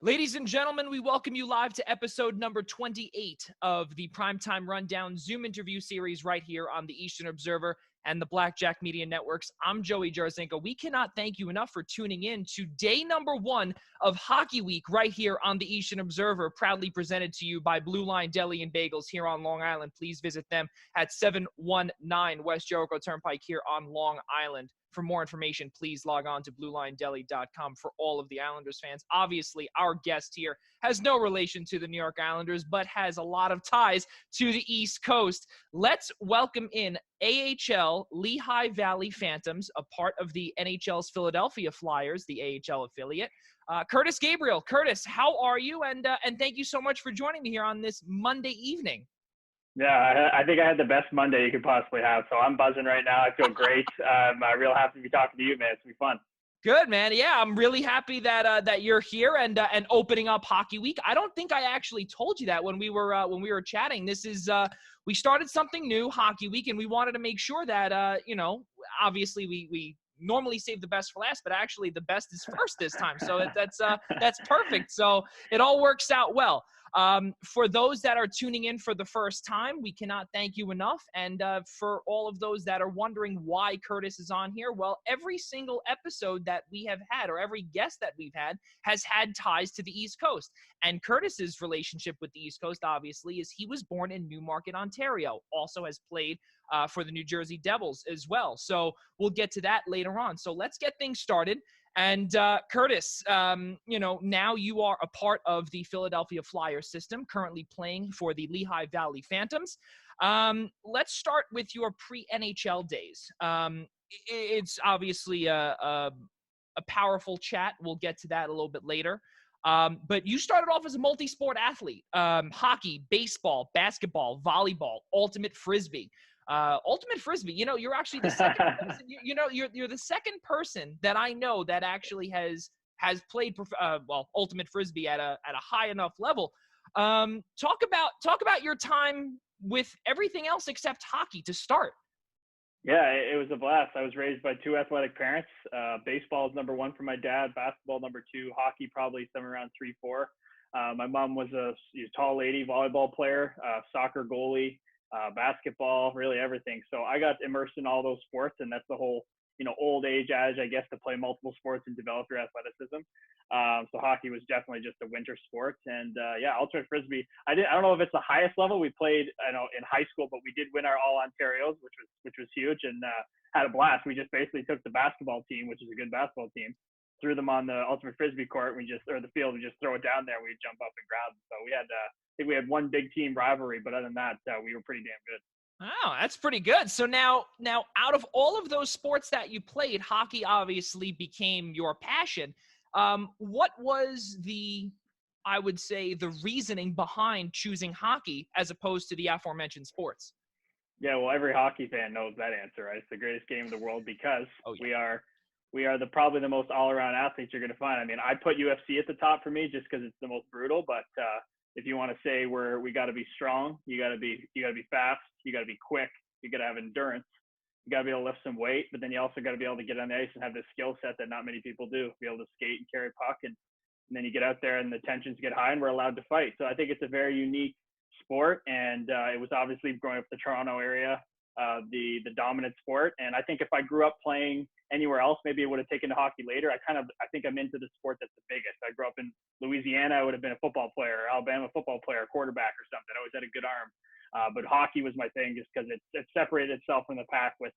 Ladies and gentlemen, we welcome you live to episode number 28 of the Primetime Rundown Zoom interview series right here on the Eastern Observer and the Blackjack Media Networks. I'm Joey Jarzynka. We cannot thank you enough for tuning in to day number 1 of Hockey Week right here on the Eastern Observer, proudly presented to you by Blue Line Deli and Bagels here on Long Island. Please visit them at 719 West Jericho Turnpike here on Long Island. For more information, please log on to BlueLineDeli.com for all of the Islanders fans. Obviously, our guest here has no relation to the New York Islanders, but has a lot of ties to the East Coast. Let's welcome in AHL Lehigh Valley Phantoms, a part of the NHL's Philadelphia Flyers, the AHL affiliate. Kurtis Gabriel. Kurtis, how are you? And thank you so much for joining me here on this Monday evening. Yeah, I think I had the best Monday you could possibly have. So I'm buzzing right now. I feel great. I'm real happy to be talking to you, man. It's going to be fun. Good, man. Yeah, I'm really happy that you're here and opening up Hockey Week. I don't think I actually told you that when we were chatting. This is we started something new, Hockey Week, and we wanted to make sure that obviously we normally save the best for last, but actually the best is first this time. So that's perfect. So it all works out well. For those that are tuning in for the first time, we cannot thank you enough. And for all of those that are wondering why Kurtis is on here, well, every single episode that we have had, or every guest that we've had, has had ties to the East Coast. And Kurtis's relationship with the East Coast, obviously, is he was born in Newmarket, Ontario, also has played for the New Jersey Devils as well. So we'll get to that later on. So let's get things started. And Kurtis, now you are a part of the Philadelphia Flyers system, currently playing for the Lehigh Valley Phantoms. Let's start with your pre-NHL days. It's obviously a powerful chat. We'll get to that a little bit later. But you started off as a multi-sport athlete, hockey, baseball, basketball, volleyball, ultimate frisbee. Ultimate frisbee, you're actually the second person, you're the second person that I know that actually has played ultimate frisbee at a high enough level. Talk about your time with everything else except hockey to start. Yeah, it was a blast. I was raised by two athletic parents. Baseball is number 1 for my dad, basketball number 2, hockey probably somewhere around 3, 4. My mom was a tall lady volleyball player, soccer goalie, basketball, really everything. So I got immersed in all those sports, and that's the whole, old age adage, I guess, to play multiple sports and develop your athleticism. So hockey was definitely just a winter sport. And ultimate frisbee, I don't know if it's the highest level we played, in high school, but we did win our all Ontario's, which was huge, and had a blast. We just basically took the basketball team, which is a good basketball team, threw them on the ultimate frisbee court, the field, we just throw it down there, and we'd jump up and grab them. So we had I think we had one big team rivalry, but other than that, we were pretty damn good. Oh, that's pretty good. So now out of all of those sports that you played, hockey obviously became your passion. What was I would say, the reasoning behind choosing hockey as opposed to the aforementioned sports? Yeah, well, every hockey fan knows that answer, right? It's the greatest game in the world because we are probably the most all-around athletes you're going to find. I mean, I put UFC at the top for me just because it's the most brutal, but if you want to say we got to be strong, you got to be fast, you got to be quick, you got to have endurance, you got to be able to lift some weight, but then you also got to be able to get on the ice and have this skill set that not many people do, be able to skate and carry puck, and then you get out there and the tensions get high and we're allowed to fight. So I think it's a very unique sport, and it was obviously growing up the Toronto area, the dominant sport. And I think if I grew up playing anywhere else, maybe I would have taken to hockey later. I think I'm into the sport that's the biggest. I grew up in Louisiana, I would have been a football player, Alabama football player, quarterback or something. I always had a good arm. But hockey was my thing just because it separated itself from the pack with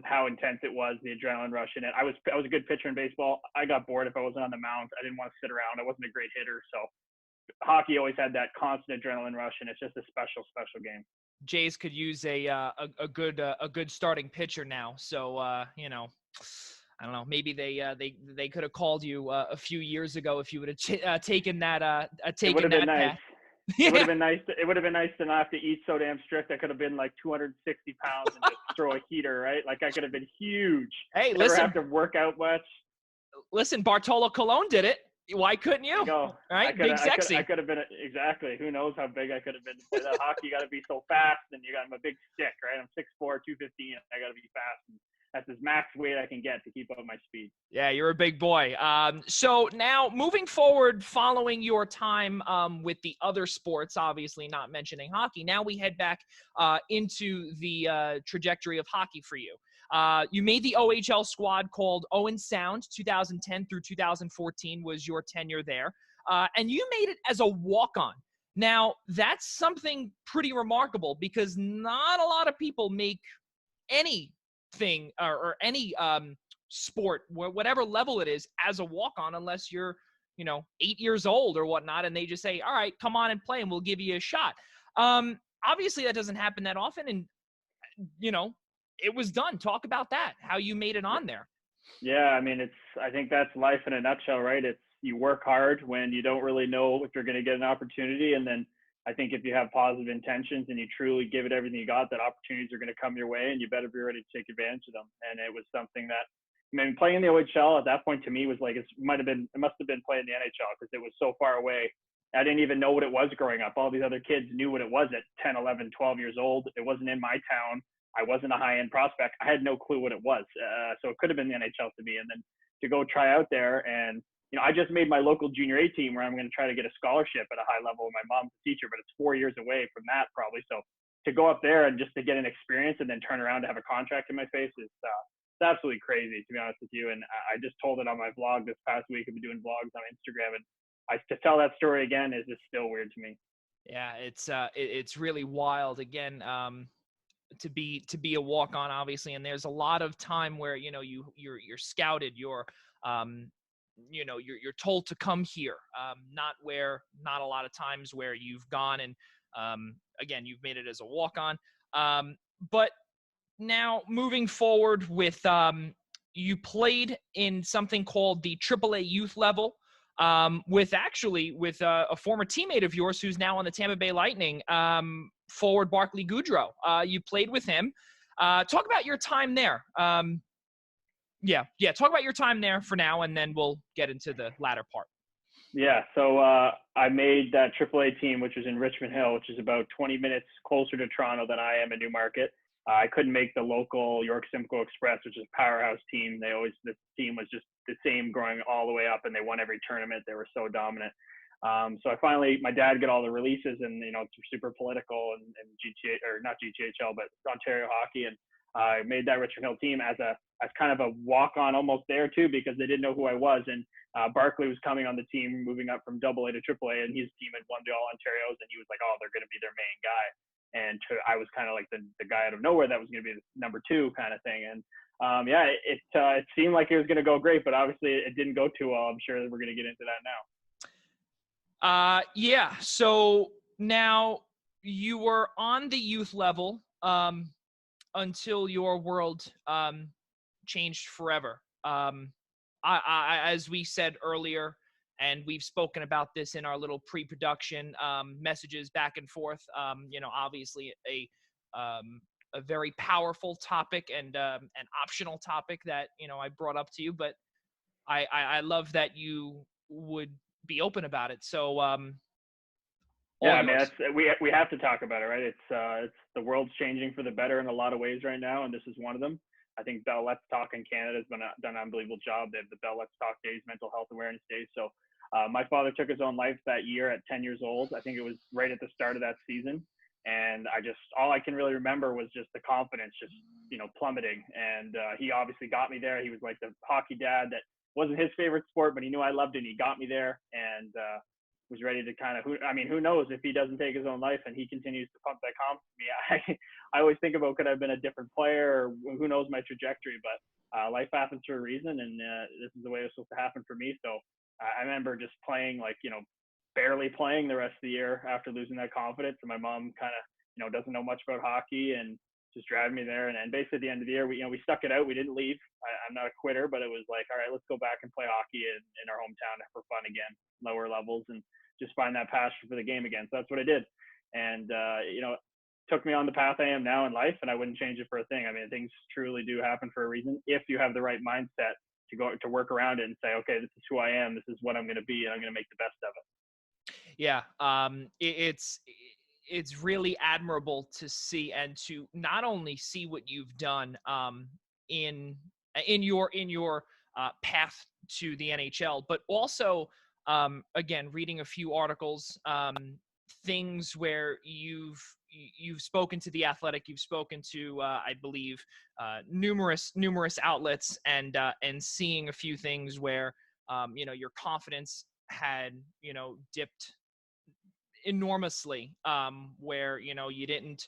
how intense it was, the adrenaline rush in it. I was a good pitcher in baseball. I got bored if I wasn't on the mound. I didn't want to sit around. I wasn't a great hitter. So hockey always had that constant adrenaline rush, and it's just a special, special game. Jays could use a good starting pitcher now. So I don't know. Maybe they could have called you a few years ago if you would have taken that It would have been nice. path. It would have been nice. It would have been nice to not have to eat so damn strict. I could have been like 260 pounds and just throw a heater, right? Like I could have been huge. Hey, Never listen. have to work out much. Listen, Bartolo Colon did it. Why couldn't you? Go. Right? Big sexy. I could have been exactly. Who knows how big I could have been to play that hockey? You got to be so fast, and I'm a big stick, right? I'm 6'4", 215. I got to be fast. And that's as max weight I can get to keep up my speed. Yeah, you're a big boy. So now moving forward, following your time with the other sports, obviously not mentioning hockey, now we head back into the trajectory of hockey for you. You made the OHL squad called Owen Sound. 2010 through 2014 was your tenure there. And you made it as a walk-on. Now, that's something pretty remarkable because not a lot of people make anything or any sport, whatever level it is, as a walk-on unless you're, 8 years old or whatnot, and they just say, all right, come on and play and we'll give you a shot. Obviously, that doesn't happen that often, and, it was done. Talk about that, how you made it on there. Yeah, I mean, I think that's life in a nutshell, right? It's you work hard when you don't really know if you're going to get an opportunity. And then I think if you have positive intentions and you truly give it everything you got, that opportunities are going to come your way and you better be ready to take advantage of them. And it was something that, playing the OHL at that point to me was like, it must have been playing the NHL because it was so far away. I didn't even know what it was growing up. All these other kids knew what it was at 10, 11, 12 years old. It wasn't in my town. I wasn't a high-end prospect. I had no clue what it was. So it could have been the NHL to me. And then to go try out there and, I just made my local junior A team where I'm going to try to get a scholarship at a high level. My mom's a teacher, but it's 4 years away from that probably. So to go up there and just to get an experience and then turn around to have a contract in my face is it's absolutely crazy, to be honest with you. And I just told it on my vlog this past week. I've been doing vlogs on Instagram, and to tell that story again is just still weird to me. Yeah, it's really wild. Again, to be a walk on, obviously, and there's a lot of time where you're scouted, you're told to come here, not a lot of times where you've gone and again, you've made it as a walk on. But now moving forward with you played in something called the AAA youth level with a former teammate of yours who's now on the Tampa Bay Lightning, forward Barclay Goodrow. You played with him. Talk about your time there. Talk about your time there for now, and then we'll get into the latter part. Yeah, so I made that AAA team, which was in Richmond Hill, which is about 20 minutes closer to Toronto than I am in Newmarket. I couldn't make the local York Simcoe Express, which is a powerhouse team. This team was just the same growing all the way up, and they won every tournament. They were so dominant. So my dad got all the releases, and it's super political and GTA, or not GTHL, but Ontario hockey, and I made that Richmond Hill team as kind of a walk-on almost there too, because they didn't know who I was. And Barclay was coming on the team, moving up from AA to AAA, and his team had won the All Ontarios, and he was like, oh, they're going to be their main guy. And I was kind of like the guy out of nowhere that was going to be the number 2 kind of thing. And it seemed like it was going to go great, but obviously it didn't go too well. I'm sure that we're going to get into that now. So now you were on the youth level until your world changed forever. As we said earlier, and we've spoken about this in our little pre-production messages back and forth, obviously a very powerful topic and an optional topic that, I brought up to you, but I love that you would be open about it. So, yeah, I mean, we have to talk about it, right? It's the world's changing for the better in a lot of ways right now, and this is one of them. I think Bell Let's Talk in Canada has done an unbelievable job. They have the Bell Let's Talk Days, Mental Health Awareness Days. So my father took his own life that year at 10 years old. I think it was right at the start of that season. And all I can really remember was just the confidence just, plummeting. And he obviously got me there. He was like the hockey dad that wasn't his favorite sport, but he knew I loved it. And he got me there and was ready to kind of, who knows if he doesn't take his own life and he continues to pump that confidence in me. I always think about, could I have been a different player, or who knows my trajectory, but life happens for a reason. And this is the way it was supposed to happen for me. So I remember just playing, barely playing the rest of the year after losing that confidence. And my mom kind of, doesn't know much about hockey and just driving me there. And basically at the end of the year, we stuck it out. We didn't leave. I'm not a quitter, but it was like, all right, let's go back and play hockey in our hometown for fun again, lower levels, and just find that passion for the game again. So that's what I did. And, took me on the path I am now in life, and I wouldn't change it for a thing. I mean, things truly do happen for a reason if you have the right mindset to work around it and say, okay, this is who I am. This is what I'm going to be, and I'm going to make the best of it. Yeah. It's really admirable to see, and to not only see what you've done, in your path to the NHL, but also again, reading a few articles, things where you've spoken to The Athletic, you've spoken to I believe numerous outlets, and seeing a few things where your confidence had dipped enormously, where you didn't,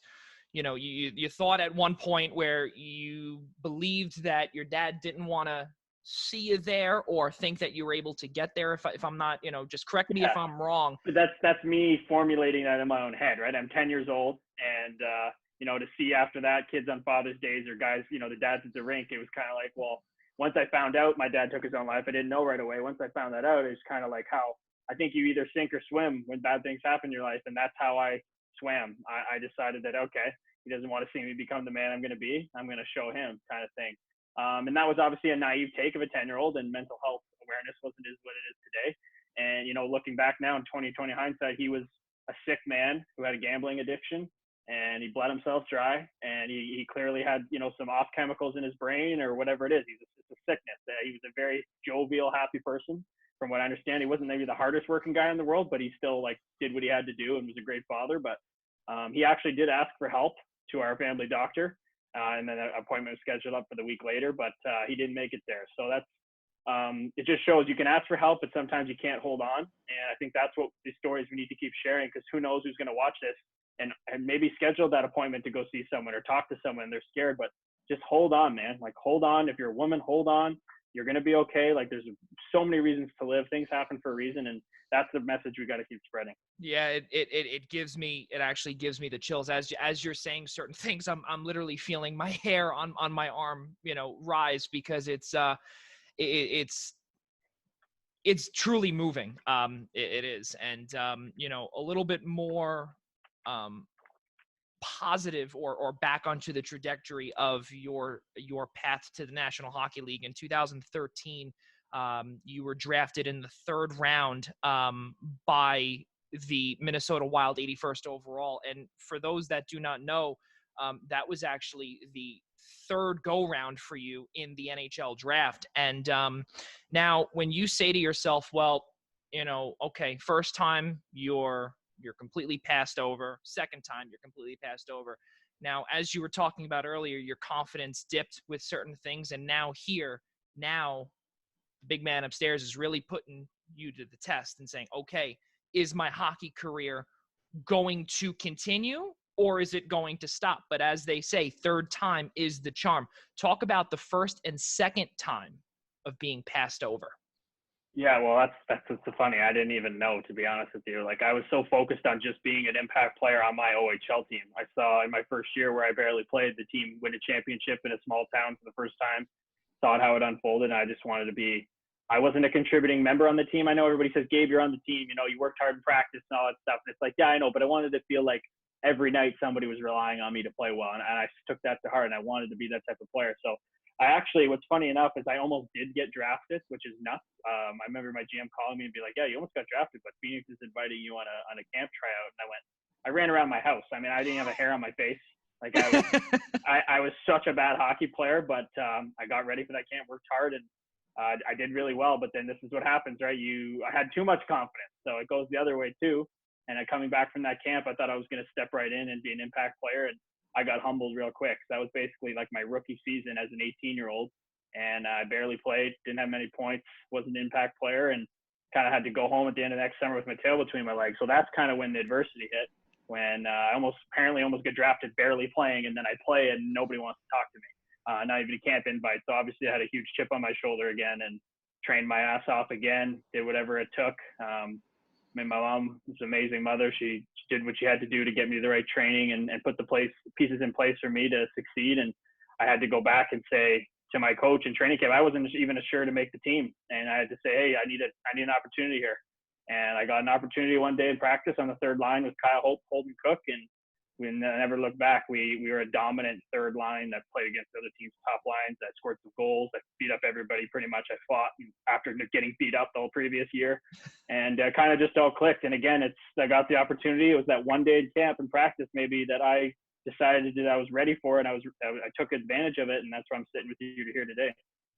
you thought at one point where you believed that your dad didn't want to see you there, or think that you were able to get there. If I'm not, just correct me if I'm wrong. But that's me formulating that in my own head, right? I'm 10 years old, and to see after that kids on Father's Days, or guys, the dads at the rink, it was kind of like, well, once I found out my dad took his own life, I didn't know right away. Once I found that out, it's kind of like how I think you either sink or swim when bad things happen in your life, and that's how I swam. I decided that, okay, he doesn't want to see me become the man I'm going to be. I'm going to show him, kind of thing. And that was obviously a naive take of a 10-year-old, and mental health awareness wasn't what it is today. And, looking back now in 2020 hindsight, he was a sick man who had a gambling addiction, and he bled himself dry, and he clearly had, some off chemicals in his brain or whatever it is. It's a sickness. He was a very jovial, happy person. From what I understand, he wasn't maybe the hardest working guy in the world, but he still did what he had to do and was a great father. But he actually did ask for help to our family doctor. And then an appointment was scheduled up for the week later, but he didn't make it there. So that's, it just shows you can ask for help, but sometimes you can't hold on. And I think that's what the stories we need to keep sharing, because who knows who's going to watch this and maybe schedule that appointment to go see someone or talk to someone. They're scared, but just hold on, man. Hold on. If you're a woman, hold on. You're going to be okay. There's so many reasons to live. Things happen for a reason. And that's the message we got to keep spreading. Yeah, it actually gives me the chills as you're saying certain things. I'm literally feeling my hair on my arm, rise, because it's truly moving. It is. And a little bit more positive or back onto the trajectory of your path to the National Hockey League. In 2013, you were drafted in the third round by the Minnesota Wild, 81st overall. And for those that do not know, that was actually the third go round for you in the NHL draft. And now when you say to yourself, well, okay, first time you're completely passed over. Second time, you're completely passed over. Now, as you were talking about earlier, your confidence dipped with certain things. And now the big man upstairs is really putting you to the test and saying, okay, is my hockey career going to continue, or is it going to stop? But as they say, third time is the charm. Talk about the first and second time of being passed over. Yeah, well, that's funny. I didn't even know, to be honest with you. I was so focused on just being an impact player on my OHL team. I saw in my first year where I barely played the team win a championship in a small town for the first time, saw how it unfolded, and I just wanted to be – I wasn't a contributing member on the team. I know everybody says, Gabe, you're on the team. You worked hard in practice and all that stuff. And it's like, yeah, I know, but I wanted to feel like every night somebody was relying on me to play well, and I took that to heart, and I wanted to be that type of player. So I actually, what's funny enough is I almost did get drafted, which is nuts. I remember my GM calling me and be like, yeah, you almost got drafted, but Phoenix is inviting you on a camp tryout. And I ran around my house. I mean, I didn't have a hair on my face. I was such a bad hockey player, but I got ready for that camp, worked hard, and I did really well. But then this is what happens, right? I had too much confidence. So it goes the other way too. And coming back from that camp, I thought I was going to step right in and be an impact player. And I got humbled real quick. That was basically my rookie season as an 18-year-old. And I barely played, didn't have many points, was an impact player, and kind of had to go home at the end of next summer with my tail between my legs. So that's kind of when the adversity hit, when I almost get drafted barely playing, and then I play and nobody wants to talk to me, not even a camp invite. So obviously I had a huge chip on my shoulder again and trained my ass off again, did whatever it took. My mom was an amazing mother. She did what she had to do to get me the right training and put the pieces in place for me to succeed. And I had to go back and say to my coach in training camp, I wasn't even sure to make the team. And I had to say, hey, I need an opportunity here. And I got an opportunity one day in practice on the third line with Kyle Holt, Holden Cook, and we never looked back. We were a dominant third line that played against other teams' top lines, that scored some goals, that beat up everybody pretty much. I fought after getting beat up the whole previous year, and kind of just all clicked. And again, I got the opportunity. It was that one day in camp and practice maybe that I decided to do that I was ready for, and I took advantage of it, and that's why I'm sitting with you here today.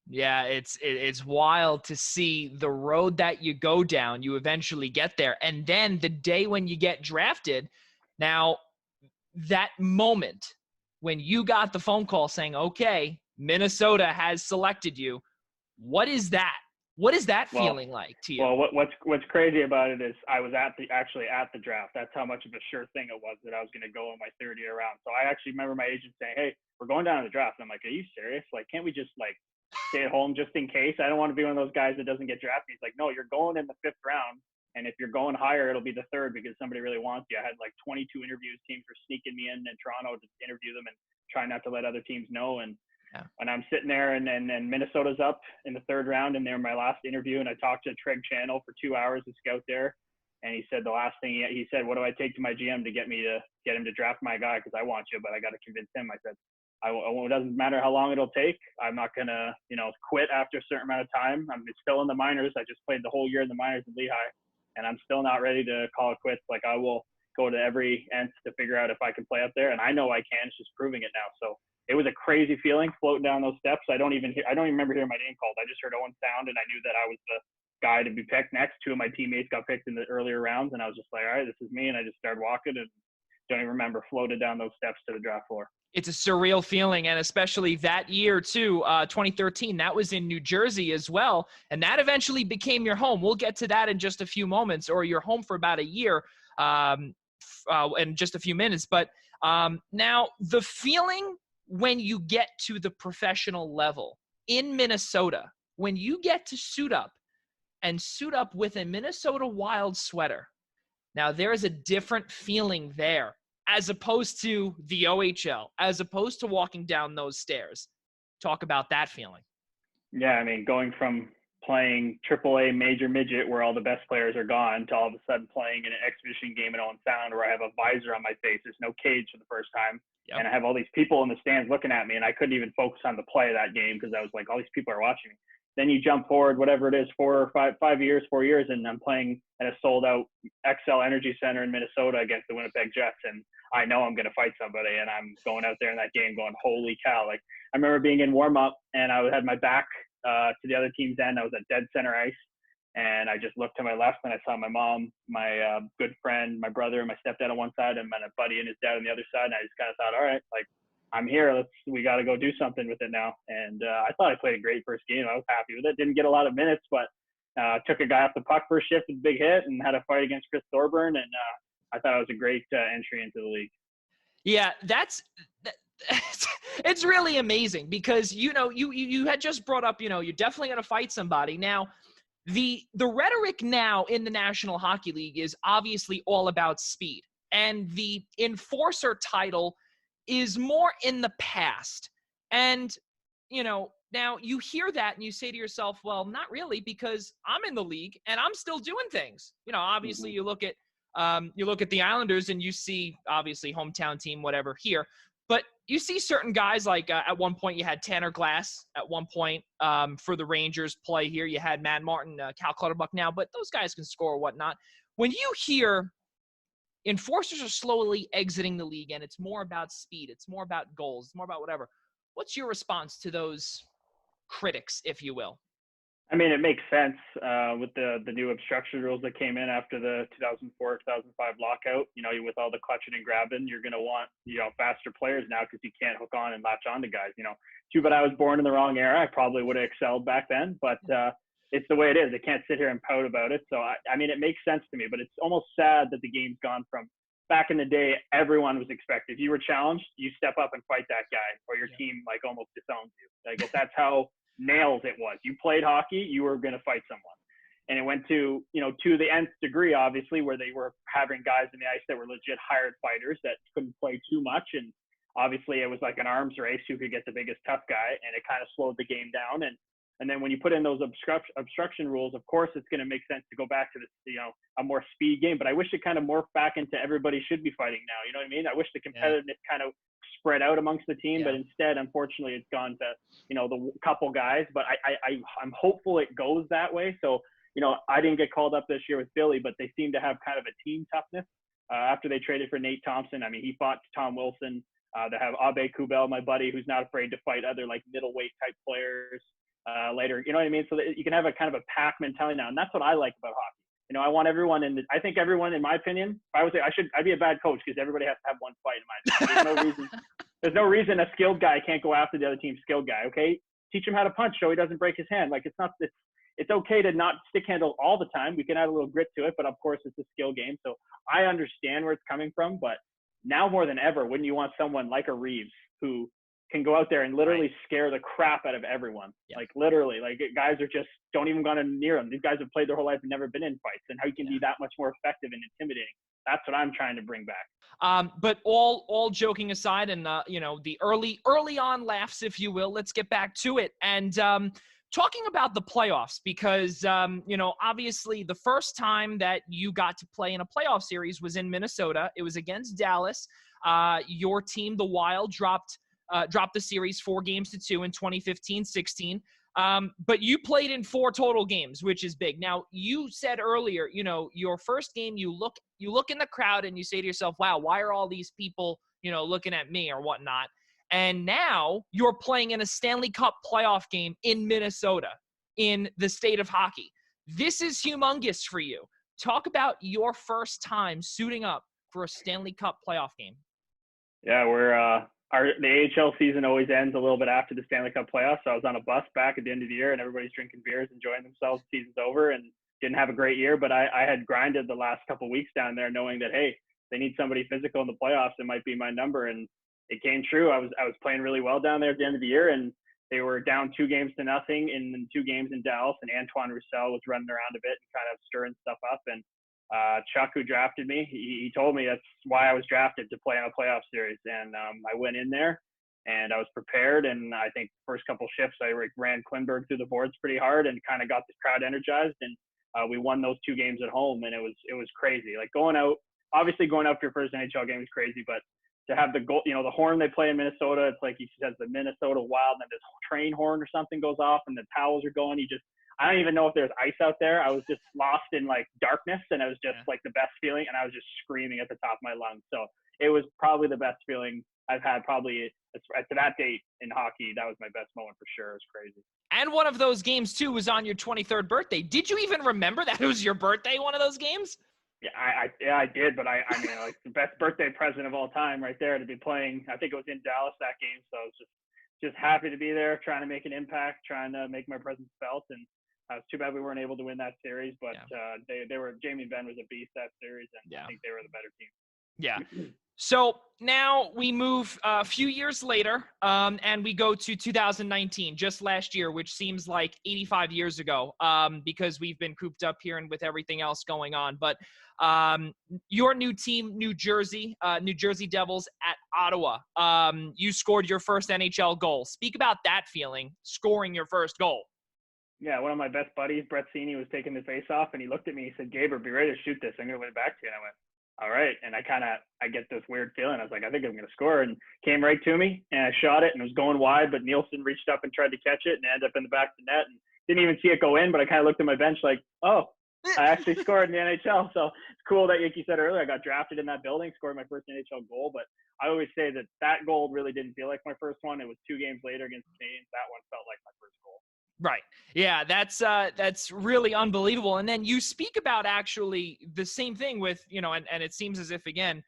Yeah, it's wild to see the road that you go down. You eventually get there. And then the day when you get drafted, now that moment when you got the phone call saying, okay, Minnesota has selected you, what is that? What is that feeling like to you? Well, what's crazy about it is I was actually at the draft. That's how much of a sure thing it was that I was going to go in my third year round. So I actually remember my agent saying, hey, we're going down to the draft. And I'm like, are you serious? Like, can't we just like stay at home just in case? I don't want to be one of those guys that doesn't get drafted. He's like, no, you're going in the 5th round. And if you're going higher, it'll be the 3rd because somebody really wants you. I had like 22 interviews. Teams were sneaking me in Toronto to interview them and try not to let other teams know. And when I'm sitting there and Minnesota's up in the 3rd round and they're my last interview, and I talked to Treg Channel for 2 hours, the scout there. And he said the last thing he said, what do I take to my GM to get him to draft my guy? Because I want you, but I got to convince him. I said, it doesn't matter how long it'll take. I'm not going to, quit after a certain amount of time. I'm still in the minors. I just played the whole year in the minors in Lehigh, and I'm still not ready to call it quits. Like, I will go to every nth to figure out if I can play up there. And I know I can. It's just proving it now. So it was a crazy feeling floating down those steps. I don't even remember hearing my name called. I just heard Owen's sound, and I knew that I was the guy to be picked next. 2 of my teammates got picked in the earlier rounds, and I was just like, all right, this is me. And I just started walking, and don't even remember, floated down those steps to the draft floor. It's a surreal feeling, and especially that year too, 2013, that was in New Jersey as well, and that eventually became your home. We'll get to that in just a few moments, or your home for about a year in just a few minutes. But now the feeling when you get to the professional level in Minnesota, when you get to suit up with a Minnesota Wild sweater, now there is a different feeling there, as opposed to the OHL, as opposed to walking down those stairs. Talk about that feeling. Yeah, I mean, going from playing AAA major midget where all the best players are gone to all of a sudden playing in an exhibition game in Owen Sound where I have a visor on my face. There's no cage for the first time. Yep. And I have all these people in the stands looking at me, and I couldn't even focus on the play of that game because I was like, all these people are watching me. Then you jump forward, whatever it is, 4 years, and I'm playing at a sold-out XL Energy Center in Minnesota against the Winnipeg Jets, and I know I'm going to fight somebody, and I'm going out there in that game going, holy cow. Like, I remember being in warm-up, and I had my back to the other team's end. I was at dead center ice, and I just looked to my left, and I saw my mom, my good friend, my brother, and my stepdad on one side, and my buddy and his dad on the other side, and I just kind of thought, all right, like, I'm here. We got to go do something with it now. And I thought I played a great first game. I was happy with it. Didn't get a lot of minutes, but took a guy off the puck first shift with a big hit and had a fight against Chris Thorburn. And I thought it was a great entry into the league. Yeah, it's really amazing because, you had just brought up, you're definitely going to fight somebody. Now, the rhetoric now in the National Hockey League is obviously all about speed. And the enforcer title is more in the past. And, now you hear that and you say to yourself, well, not really, because I'm in the league and I'm still doing things. Obviously you look at the Islanders and you see, obviously, hometown team, whatever here, but you see certain guys like at one point you had Tanner Glass at one point for the Rangers play here. You had Matt Martin, Cal Clutterbuck now, but those guys can score or whatnot. When you hear enforcers are slowly exiting the league, and it's more about speed. It's more about goals. It's more about whatever. What's your response to those critics, if you will? I mean, it makes sense with the new obstruction rules that came in after the 2004-2005 lockout. With all the clutching and grabbing, you're going to want, faster players now because you can't hook on and latch on to guys. Too bad I was born in the wrong era. I probably would have excelled back then, but it's the way it is. I can't sit here and pout about it. So, I mean, it makes sense to me, but it's almost sad that the game's gone from back in the day, everyone was expected. If you were challenged, you step up and fight that guy or your team almost disowns you. Like, that's how nails it was. You played hockey, you were going to fight someone. And it went to, to the nth degree, obviously, where they were having guys in the ice that were legit hired fighters that couldn't play too much. And obviously it was like an arms race who could get the biggest tough guy, and it kind of slowed the game down. And then when you put in those obstruction rules, of course, it's going to make sense to go back to this, a more speed game. But I wish it kind of morphed back into everybody should be fighting now. You know what I mean? I wish the competitiveness kind of spread out amongst the team, but instead, unfortunately, it's gone to, the couple guys. But I'm hopeful it goes that way. So, I didn't get called up this year with Philly, but they seem to have kind of a team toughness after they traded for Nate Thompson. I mean, he fought Tom Wilson They have Abe Kubel, my buddy, who's not afraid to fight other like middleweight type players later. You know what I mean? So that you can have a kind of a pack mentality now, and that's what I like about hockey. You know, I want everyone I think everyone, in my opinion, if I would say I'd be a bad coach because everybody has to have one fight in my opinion. There's no reason a skilled guy can't go after the other team's skilled guy. Okay, teach him how to punch so he doesn't break his hand. Like it's okay to not stick handle all the time. We can add a little grit to it, but of course it's a skill game. So I understand where it's coming from, but now more than ever, wouldn't you want someone like a Reeves who can go out there and literally scare the crap out of everyone? Yeah. Like literally, like guys are just don't even gonna near him. These guys have played their whole life and never been in fights, and how you can be that much more effective and intimidating. That's what I'm trying to bring back. But all joking aside, and you know, the early on laughs, if you will, let's get back to it. And talking about the playoffs, because you know, obviously the first time that you got to play in a playoff series was in Minnesota. It was against Dallas. Your team, the Wild, dropped the series 4-2 in 2015-16. But you played in 4 total games, which is big. Now, you said earlier, you know, your first game, you look in the crowd and you say to yourself, wow, why are all these people, you know, looking at me or whatnot? And now you're playing in a Stanley Cup playoff game in Minnesota, in the state of hockey. This is humongous for you. Talk about your first time suiting up for a Stanley Cup playoff game. Yeah, the AHL season always ends a little bit after the Stanley Cup playoffs. So I was on a bus back at the end of the year, and everybody's drinking beers, enjoying themselves. The season's over, and didn't have a great year, but I had grinded the last couple of weeks down there, knowing that, hey, they need somebody physical in the playoffs. It might be my number, and it came true. I was playing really well down there at the end of the year, and they were down 2-0 in 2 games in Dallas, and Antoine Roussel was running around a bit and kind of stirring stuff up. And Chuck, who drafted me, he told me that's why I was drafted, to play on a playoff series. And I went in there, and I was prepared. And I think first couple shifts, I ran Klinberg through the boards pretty hard and kind of got the crowd energized. And we won those 2 games at home, and it was crazy. Like going out for your first NHL game is crazy, but to have the goal, you know, the horn they play in Minnesota, it's like he says the Minnesota Wild, and then this train horn or something goes off, and the towels are going. I don't even know if there's ice out there. I was just lost in like darkness, and it was just like the best feeling, and I was just screaming at the top of my lungs. So it was probably the best feeling I've had probably to that date in hockey. That was my best moment for sure. It was crazy. And one of those games too was on your 23rd birthday. Did you even remember that it was your birthday, one of those games? Yeah, I did, but I mean, like the best birthday present of all time right there to be playing. I think it was in Dallas that game, so I was just happy to be there, trying to make an impact, trying to make my presence felt. And it's too bad we weren't able to win that series, but Jamie and Ben was a beast that series, and I think they were the better team. Yeah. So now we move a few years later, and we go to 2019, just last year, which seems like 85 years ago, because we've been cooped up here and with everything else going on. But your new team, New Jersey Devils at Ottawa, you scored your first NHL goal. Speak about that feeling, scoring your first goal. Yeah, one of my best buddies, Brett Sini, was taking the face off, and he looked at me. He said, "Gabriel, be ready to shoot this. I'm going to win it back to you." And I went, all right. And I get this weird feeling. I was like, I think I'm going to score, and came right to me, and I shot it, and it was going wide, but Nielsen reached up and tried to catch it and ended up in the back of the net, and didn't even see it go in, but I kind of looked at my bench like, oh, I actually scored in the NHL. So it's cool that, like you said earlier, I got drafted in that building, scored my first NHL goal. But I always say that goal really didn't feel like my first one. It was 2 games later against the Canadiens. That one felt like my first goal. Right. Yeah, that's really unbelievable. And then you speak about actually the same thing with, you know, and it seems as if, again,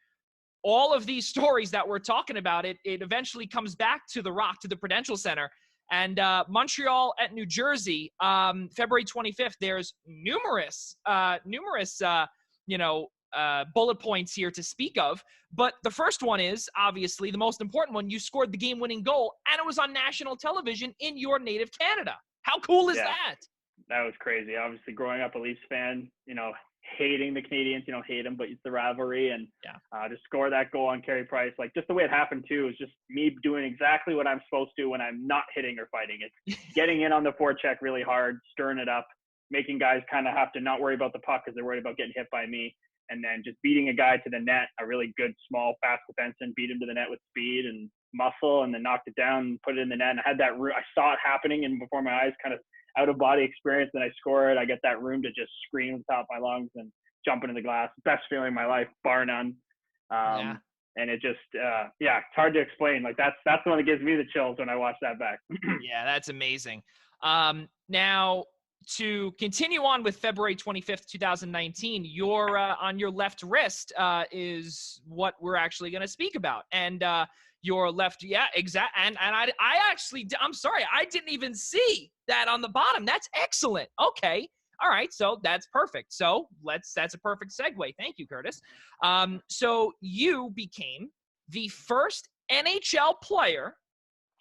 all of these stories that we're talking about, it eventually comes back to the Rock, to the Prudential Center. And Montreal at New Jersey, February 25th, there's numerous bullet points here to speak of. But the first one is, obviously, the most important one. You scored the game-winning goal, and it was on national television in your native Canada. How cool is that? That was crazy. Obviously, growing up a Leafs fan, you know, hating the Canadiens, you know, hate them, but it's the rivalry. And to score that goal on Carey Price, like just the way it happened too, is just me doing exactly what I'm supposed to when I'm not hitting or fighting. It's getting in on the forecheck really hard, stirring it up, making guys kind of have to not worry about the puck because they're worried about getting hit by me. And then just beating a guy to the net, a really good, small, fast defenseman, beat him to the net with speed and muscle, and then knocked it down and put it in the net. And I had that I saw it happening and before my eyes, kind of out-of-body experience. Then I score it. I get that room to just scream at the top of my lungs and jump into the glass. Best feeling of my life, bar none. And it just, it's hard to explain. Like that's the one that gives me the chills when I watch that back. Yeah, that's amazing. Now, to continue on with February 25th, 2019, your on your left wrist is what we're actually going to speak about. And your left, yeah, exact. And I'm sorry, I didn't even see that on the bottom. That's excellent. Okay. All right, so that's perfect. So that's a perfect segue. Thank you, Kurtis. So you became the first NHL player.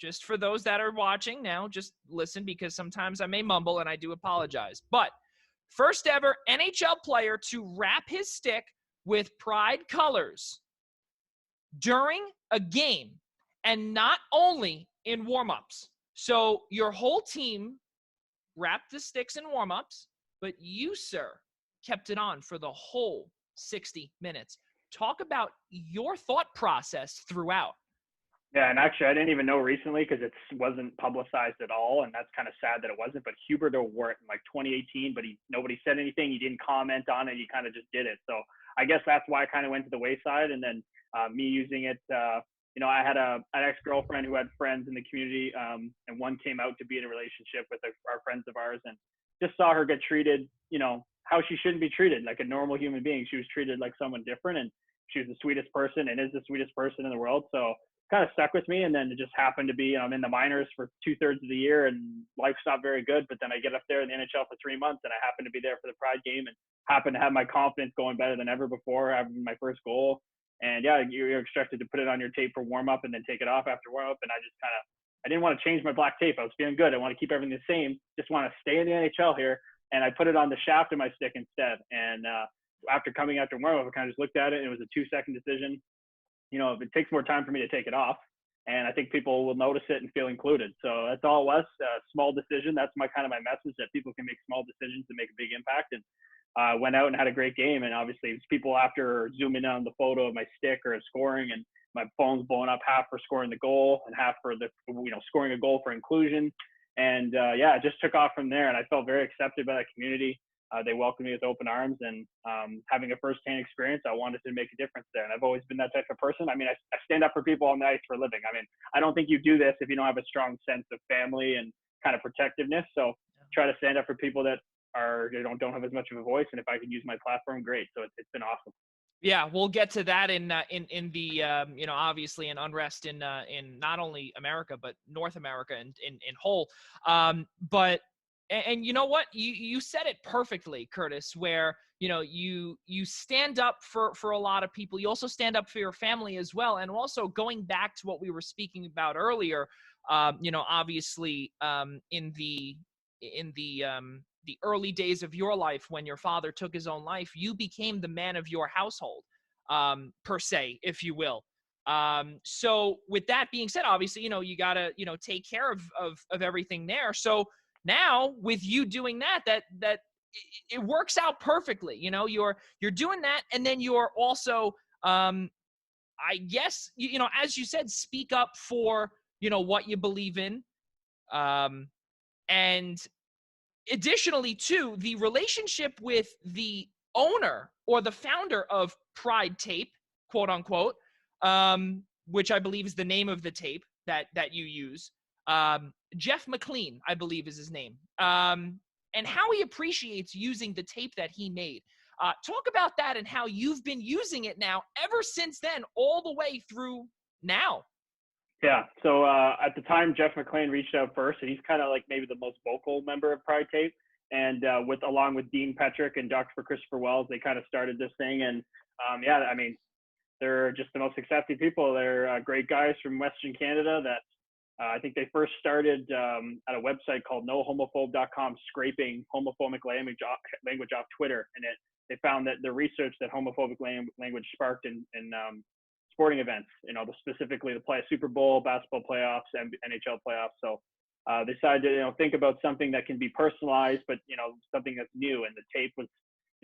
Just for those that are watching now, just listen because sometimes I may mumble and I do apologize. But first ever NHL player to wrap his stick with Pride colors during a game and not only in warm-ups. So your whole team wrapped the sticks in warm-ups, but you, sir, kept it on for the whole 60 minutes. Talk about your thought process throughout. Yeah, and actually, I didn't even know recently because it wasn't publicized at all, and that's kind of sad that it wasn't. But Huberdeau wore it in like 2018, but nobody said anything. He didn't comment on it. He kind of just did it. So I guess that's why I kind of went to the wayside. And then me using it, I had an ex-girlfriend who had friends in the community, and one came out to be in a relationship with our friends of ours, and just saw her get treated, how she shouldn't be treated, like a normal human being. She was treated like someone different, and she was the sweetest person and is the sweetest person in the world. So kind of stuck with me. And then it just happened to be, I'm in the minors for 2/3 of the year and life's not very good. But then I get up there in the NHL for 3 months and I happen to be there for the Pride game and happen to have my confidence going better than ever before, having my first goal. And yeah, you're expected to put it on your tape for warm up and then take it off after warm up. And I just I didn't want to change my black tape. I was feeling good. I want to keep everything the same. Just want to stay in the NHL here. And I put it on the shaft of my stick instead. And after warm up, I kind of just looked at it and it was a 2-second decision. If it takes more time for me to take it off, and I think people will notice it and feel included. So that's all it was, a small decision. That's my message, that people can make small decisions to make a big impact. And went out and had a great game. And obviously people after zooming in on the photo of my stick or scoring, and my phone's blowing up, half for scoring the goal and half for scoring a goal for inclusion. And it just took off from there. And I felt very accepted by that community. They welcomed me with open arms, and having a firsthand experience, I wanted to make a difference there. And I've always been that type of person. I mean, I stand up for people on the ice for a living. I mean, I don't think you do this if you don't have a strong sense of family and kind of protectiveness. So try to stand up for people that don't have as much of a voice. And if I could use my platform, great. So it's been awesome. Yeah, we'll get to that in the obviously in unrest in not only America but North America and in whole. But you know what, you said it perfectly, Kurtis, where you stand up for a lot of people. You also stand up for your family as well. And also going back to what we were speaking about earlier, obviously in the early days of your life when your father took his own life, you became the man of your household, per se, if you will. So with that being said, obviously, you gotta, take care of everything there. So now with you doing that it works out perfectly. You're doing that. And then you're also, I guess, as you said, speak up for, what you believe in. And additionally, too, the relationship with the owner or the founder of Pride Tape, quote unquote, which I believe is the name of the tape that you use. Jeff McLean, I believe, is his name. And how he appreciates using the tape that he made. Talk about that and how you've been using it now ever since then, all the way through now. Yeah. So at the time, Jeff McLean reached out first, and he's kind of like maybe the most vocal member of Pride Tape. And along with Dean Petrick and Dr. Christopher Wells, they kind of started this thing. And I mean, they're just the most accepting people. They're great guys from Western Canada that I think they first started at a website called nohomophobe.com, scraping homophobic language off Twitter. And they found that the research that homophobic language sparked in sporting events, specifically to play a Super Bowl, basketball playoffs, and NHL playoffs. So they decided to, think about something that can be personalized, but, something that's new. And the tape was,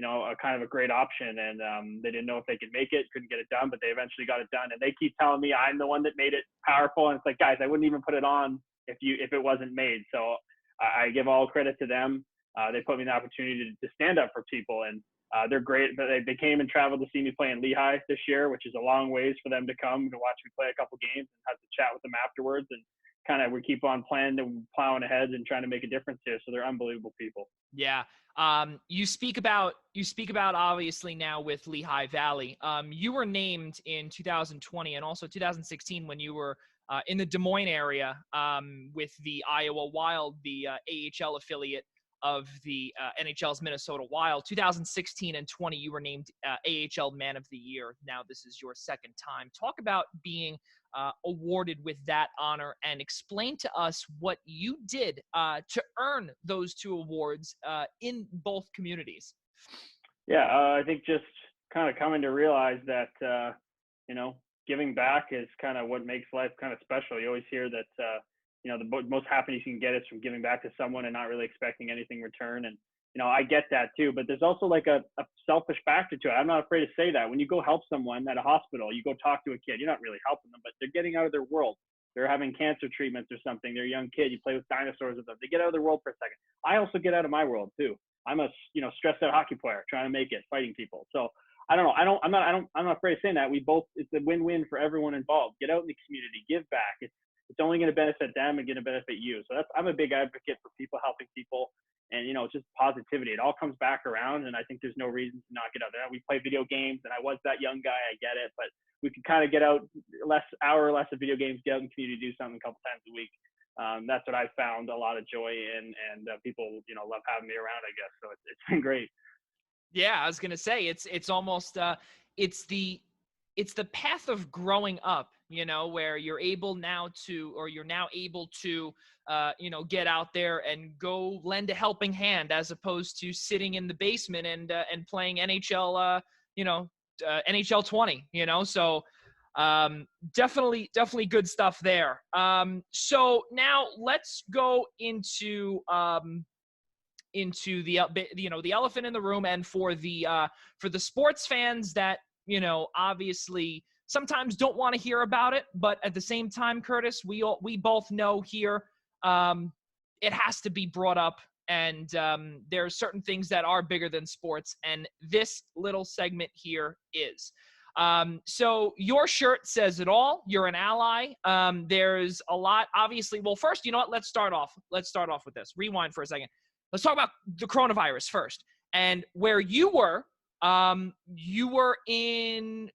a kind of a great option. And they didn't know if they could make it, couldn't get it done, but they eventually got it done. And they keep telling me I'm the one that made it powerful. And it's like, guys, I wouldn't even put it on if it wasn't made. So I give all credit to them. They put me in the opportunity to stand up for people. And They're great. But they came and traveled to see me play in Lehigh this year, which is a long ways for them to come to watch me play a couple games and have to chat with them afterwards. And kind of we keep on planning and plowing ahead and trying to make a difference here. So they're unbelievable people. Yeah. You speak about obviously now with Lehigh Valley. You were named in 2020 and also 2016 when you were in the Des Moines area with the Iowa Wild, the AHL affiliate of the NHL's Minnesota Wild. 2016 and 20, you were named AHL Man of the Year. Now this is your second time. Talk about being awarded with that honor and explain to us what you did to earn those two awards in both communities. Yeah, I think just kind of coming to realize that, giving back is kind of what makes life kind of special. You always hear that, the most happiness you can get is from giving back to someone and not really expecting anything in return. And, I get that too, but there's also like a selfish factor to it. I'm not afraid to say that. When you go help someone at a hospital, you go talk to a kid, you're not really helping them, but they're getting out of their world. They're having cancer treatments or something. They're a young kid. You play with dinosaurs with them. They get out of their world for a second. I also get out of my world too. I'm a, stressed out hockey player trying to make it, fighting people. So I don't know. I'm not afraid of saying that. It's a win-win for everyone involved. Get out in the community, give back. It's only going to benefit them and going to benefit you. So I'm a big advocate for people helping people. And, it's just positivity. It all comes back around. And I think there's no reason to not get out there. We play video games and I was that young guy. I get it. But we could kind of get out hour or less of video games, get out in the community, do something a couple times a week. That's what I found a lot of joy in. And people, love having me around, I guess. So it's been great. Yeah, I was going to say it's almost it's the path of growing up, where you're now able to get out there and go lend a helping hand as opposed to sitting in the basement and playing NHL NHL 20, so definitely good stuff there. So now let's go into the elephant in the room, and for the sports fans that obviously sometimes don't want to hear about it, but at the same time, Kurtis, we both know here it has to be brought up, and there are certain things that are bigger than sports, and this little segment here is. So your shirt says it all. You're an ally. There's a lot, obviously. Well, first, you know what? Let's start off with this. Rewind for a second. Let's talk about the coronavirus first, and where you were. You were in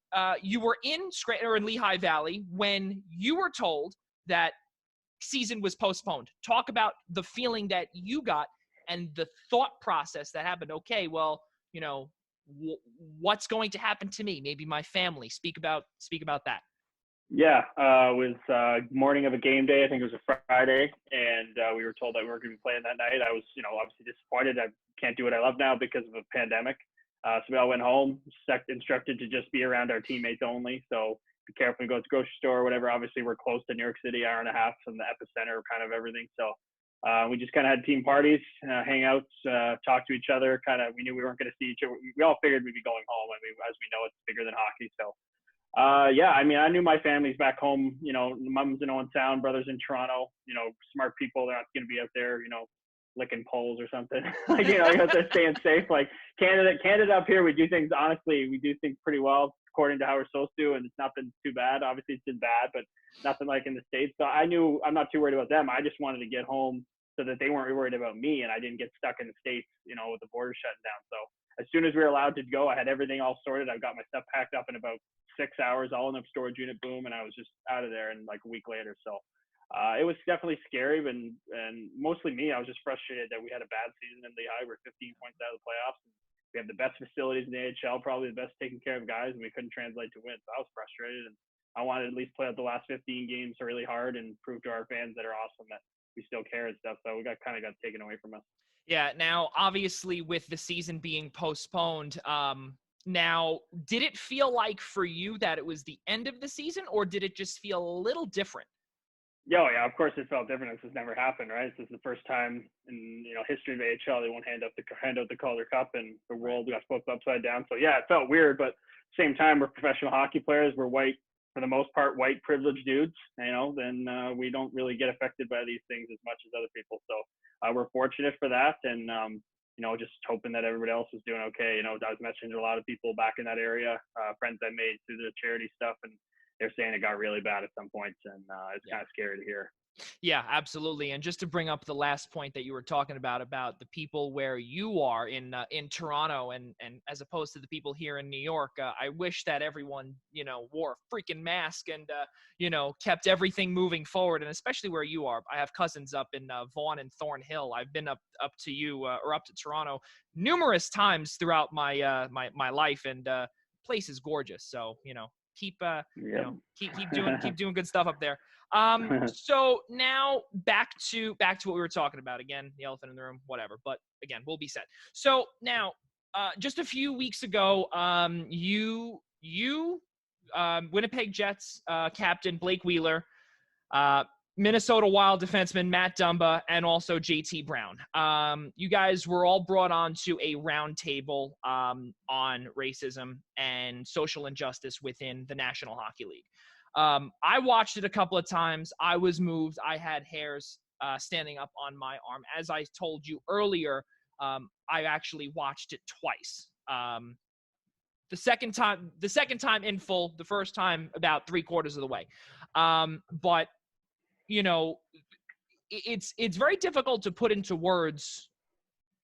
Scranton or in Lehigh Valley when you were told that season was postponed. Talk about the feeling that you got and the thought process that happened. Okay, well, what's going to happen to me? Maybe my family. Speak about that. Yeah, it was morning of a game day. I think it was a Friday, and we were told that we weren't going to be playing that night. I was, obviously disappointed. I can't do what I love now because of a pandemic. So we all went home, instructed to just be around our teammates only. So be careful when you go to the grocery store or whatever. Obviously, we're close to New York City, hour and a half from the epicenter of kind of everything. So we just kind of had team parties, hangouts, talk to each other. We knew we weren't going to see each other. We all figured we'd be going home. As we know, it's bigger than hockey. So I knew my family's back home. Mom's in Owen Sound, brother's in Toronto. Smart people. They're not going to be out there, licking poles or something. They're staying safe. Like Canada up here, we do things pretty well according to how we're supposed to, and it's not been too bad. Obviously, it's been bad, but nothing like in the States. So I knew I'm not too worried about them. I just wanted to get home so that they weren't worried about me, and I didn't get stuck in the States, with the border shutting down. So as soon as we were allowed to go, I had everything all sorted. I got my stuff packed up in about 6 hours, all in a storage unit, boom, and I was just out of there in like a week later. So it was definitely scary, and mostly me. I was just frustrated that we had a bad season in Lehigh. We're 15 points out of the playoffs. We have the best facilities in the AHL, probably the best taken care of guys, and we couldn't translate to win. So I was frustrated, and I wanted to at least play out the last 15 games really hard and prove to our fans that are awesome that we still care and stuff. So we got taken away from us. Yeah. Now, obviously, with the season being postponed, now, did it feel like for you that it was the end of the season, or did it just feel a little different? Yeah, of course it felt different. This has never happened, right? This is the first time in history of AHL they won't hand out the Calder Cup, and the world got flipped upside down. So yeah, it felt weird, but at the same time, we're professional hockey players. We're white, for the most part, white privileged dudes. Then we don't really get affected by these things as much as other people. So we're fortunate for that, and just hoping that everybody else was doing okay. I was messaging a lot of people back in that area, friends I made through the charity stuff, and they're saying it got really bad at some points, and it's kind of scary to hear. Yeah, absolutely. And just to bring up the last point that you were talking about the people where you are in Toronto and as opposed to the people here in New York, I wish that everyone, wore a freaking mask and, kept everything moving forward. And especially where you are. I have cousins up in Vaughan and Thornhill. I've been up to you or up to Toronto numerous times throughout my my life, and place is gorgeous. So, keep keep doing good stuff up there. So now back to what we were talking about. Again, the elephant in the room, whatever. But again, we'll be set. So now, just a few weeks ago, you Winnipeg Jets captain Blake Wheeler, Minnesota Wild defenseman Matt Dumba, and also JT Brown. You guys were all brought on to a roundtable on racism and social injustice within the National Hockey League. I watched it a couple of times. I was moved. I had hairs standing up on my arm. As I told you earlier, I actually watched it twice. The second time in full, the first time about 3/4 of the way. But it's very difficult to put into words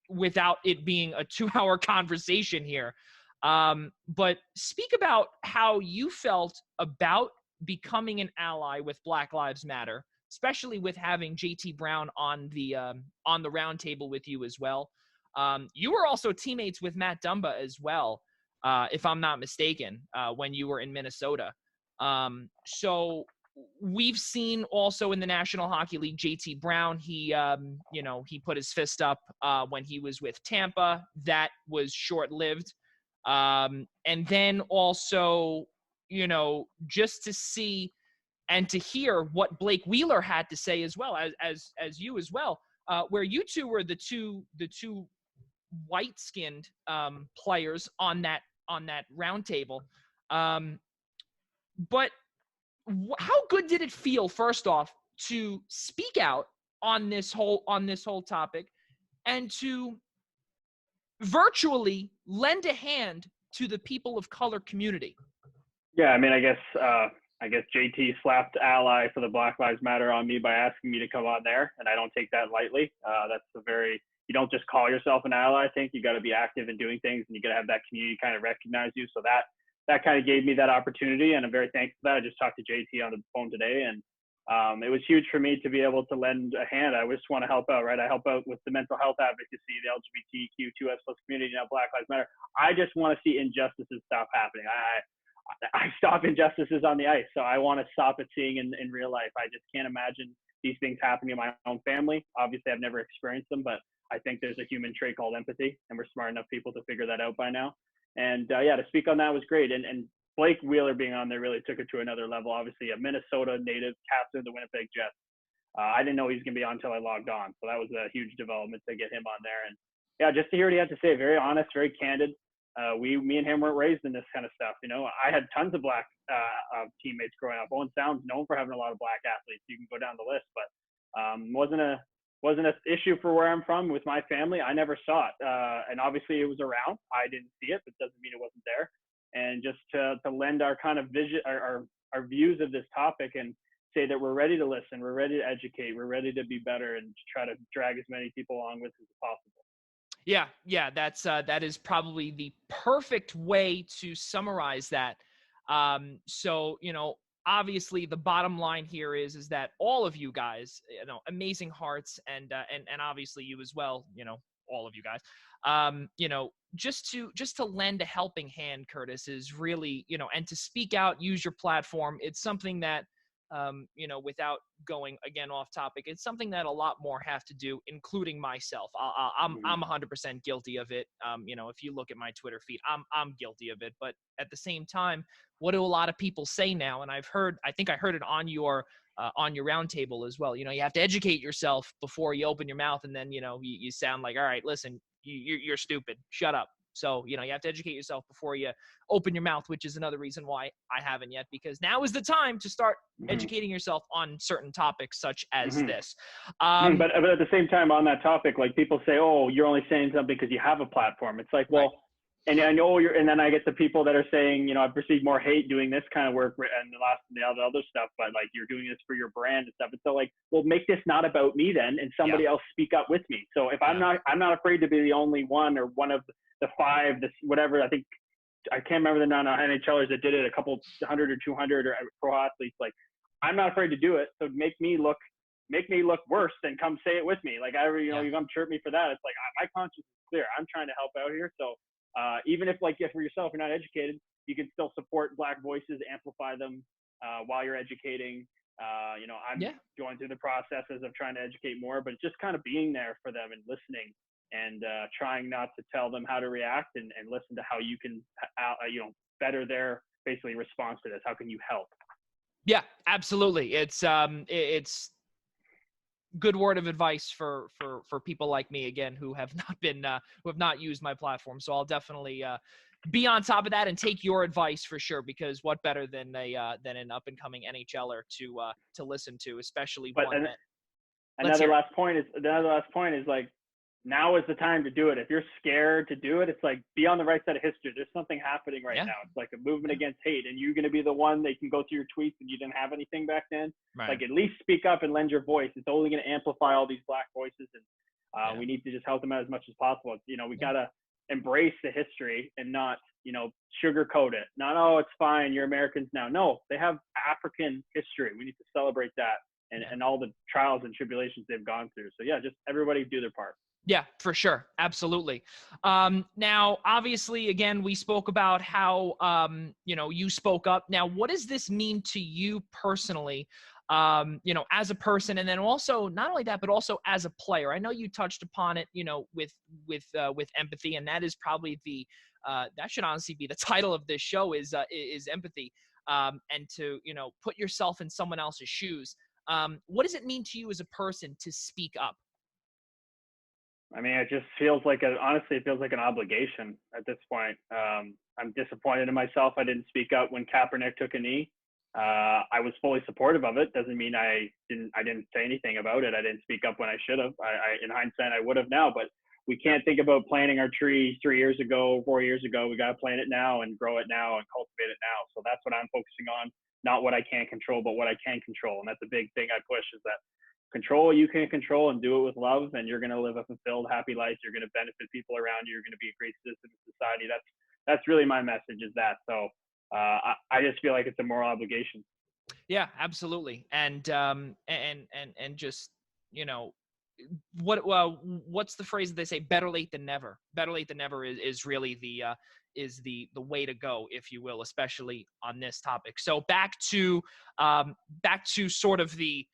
without it being a 2-hour conversation here. But speak about how you felt about becoming an ally with Black Lives Matter, especially with having JT Brown on the round table with you as well. You were also teammates with Matt Dumba as well, if I'm not mistaken, when you were in Minnesota. So we've seen also in the National Hockey League, JT Brown, he put his fist up when he was with Tampa. That was short-lived. And then also, just to see and to hear what Blake Wheeler had to say as well as you as well, where you two were the two white-skinned players on that round table. But how good did it feel, first off, to speak out on this whole topic and to virtually lend a hand to the people of color community? Yeah, I mean, I guess JT slapped ally for the Black Lives Matter on me by asking me to come on there, and I don't take that lightly. You don't just call yourself an ally. I think you got to be active in doing things, and you got to have that community kind of recognize you. So that kind of gave me that opportunity, and I'm very thankful for that. I just talked to JT on the phone today, and it was huge for me to be able to lend a hand. I just want to help out, right? I help out with the mental health advocacy, the LGBTQ2S+ community, now Black Lives Matter. I just want to see injustices stop happening. I stop injustices on the ice, so I want to stop it seeing in real life. I just can't imagine these things happening in my own family. Obviously, I've never experienced them, but I think there's a human trait called empathy, and we're smart enough people to figure that out by now. And to speak on that was great. And Blake Wheeler being on there really took it to another level. Obviously, a Minnesota native, captain of the Winnipeg Jets. I didn't know he was going to be on until I logged on, so that was a huge development to get him on there. And just to hear what he had to say, very honest, very candid. Me and him weren't raised in this kind of stuff. I had tons of black teammates growing up. Owen Sound's known for having a lot of black athletes. You can go down the list, but wasn't an issue for where I'm from with my family. I never saw it, and obviously it was around. I didn't see it, but it doesn't mean it wasn't there. And just to lend our kind of vision, our views of this topic, and say that we're ready to listen, we're ready to educate, we're ready to be better, and try to drag as many people along with us as possible. Yeah, that is probably the perfect way to summarize that. So, obviously the bottom line here is that all of you guys, amazing hearts, and obviously you as well, all of you guys, just to lend a helping hand, Kurtis, is really, and to speak out, use your platform. It's something that, without going again off topic, it's something that a lot more have to do, including myself. I'm 100% guilty of it. If you look at my Twitter feed, I'm guilty of it. But at the same time, what do a lot of people say now? And I think I heard it on your roundtable as well. You have to educate yourself before you open your mouth, and then you sound like, all right, listen, you're stupid. Shut up. So, you have to educate yourself before you open your mouth, which is another reason why I haven't yet, because now is the time to start educating yourself on certain topics such as this. But at the same time, on that topic, like people say, oh, you're only saying something because you have a platform. It's like, well, and I know and then I get the people that are saying, I've received more hate doing this kind of work and the other stuff, but like you're doing this for your brand and stuff. And so like, well, make this not about me then, and somebody else speak up with me. So if I'm not afraid to be the only one or one of the five, whatever, I can't remember the non-NHLers that did it, a couple 100 or 200 or pro athletes. Like, I'm not afraid to do it. So make me look worse, then come say it with me. Like you come chirp me for that. It's like, my conscience is clear. I'm trying to help out here. So even if like, if for yourself, you're not educated, you can still support Black voices, amplify them while you're educating. I'm going through the processes of trying to educate more, but just kind of being there for them and listening and trying not to tell them how to react and listen to how you can, better their basically response to this. How can you help? Yeah, absolutely. It's good word of advice for people like me, again, who have not used my platform. So I'll definitely be on top of that and take your advice for sure, because what better than an up and coming NHLer to listen to, especially another last point is like, now is the time to do it. If you're scared to do it, it's like, be on the right side of history. There's something happening right now. It's like a movement against hate, and you're going to be the one that can go through your tweets and you didn't have anything back then. Right. Like, at least speak up and lend your voice. It's only going to amplify all these Black voices, and we need to just help them out as much as possible. We got to embrace the history and not, sugarcoat it. Not, oh, it's fine, you're Americans now. No, they have African history. We need to celebrate that and all the trials and tribulations they've gone through. So yeah, just everybody do their part. Yeah, for sure. Absolutely. Now, obviously, again, we spoke about how, you spoke up. Now, what does this mean to you personally, as a person? And then also, not only that, but also as a player. I know you touched upon it, with empathy, and that is probably that should honestly be the title of this show is empathy, and to, put yourself in someone else's shoes. What does it mean to you as a person to speak up? I mean, it just feels like honestly, it feels like an obligation at this point. I'm disappointed in myself. I didn't speak up when Kaepernick took a knee. I was fully supportive of it. Doesn't mean I didn't say anything about it. I didn't speak up when I should have. In hindsight, I would have now, but we can't think about planting our tree 3 years ago, 4 years ago. We got to plant it now and grow it now and cultivate it now. So that's what I'm focusing on. Not what I can't control, but what I can control. And that's a big thing I push, is that control what you can control and do it with love, and you're going to live a fulfilled, happy life. You're going to benefit people around you. You're going to be a great citizen of society. That's really my message, is that. So I just feel like it's a moral obligation. Yeah, absolutely. And just, what's the phrase that they say? Better late than never. Better late than never is really the way to go, if you will, especially on this topic. So back to sort of the,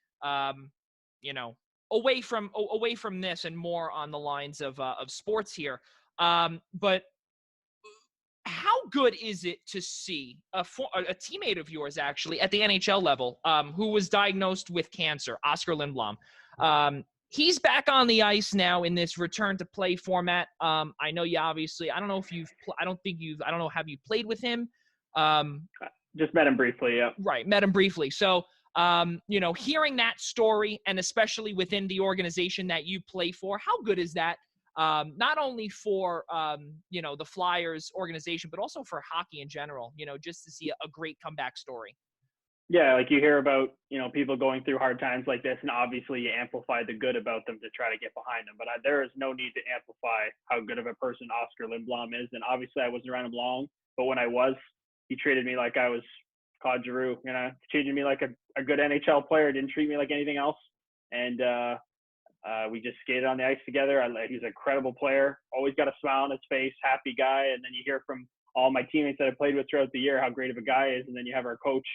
away from this and more on the lines of sports here. But how good is it to see a teammate of yours, actually, at the NHL level, who was diagnosed with cancer, Oskar Lindblom? He's back on the ice now in this return to play format. I know you obviously, I don't know, have you played with him? Just met him briefly. Yeah. Right. Met him briefly. So, hearing that story, and especially within the organization that you play for, how good is that? Not only for, the Flyers organization, but also for hockey in general, just to see a great comeback story. Yeah. Like, you hear about, people going through hard times like this, and obviously you amplify the good about them to try to get behind them. But there is no need to amplify how good of a person Oskar Lindblom is. And obviously I wasn't around him long, but when I was, he treated me like I was Claude Giroux, treated me like a good NHL player, didn't treat me like anything else. And we just skated on the ice together. He's an incredible player, always got a smile on his face, happy guy. And then you hear from all my teammates that I played with throughout the year how great of a guy is. And then you have our coach,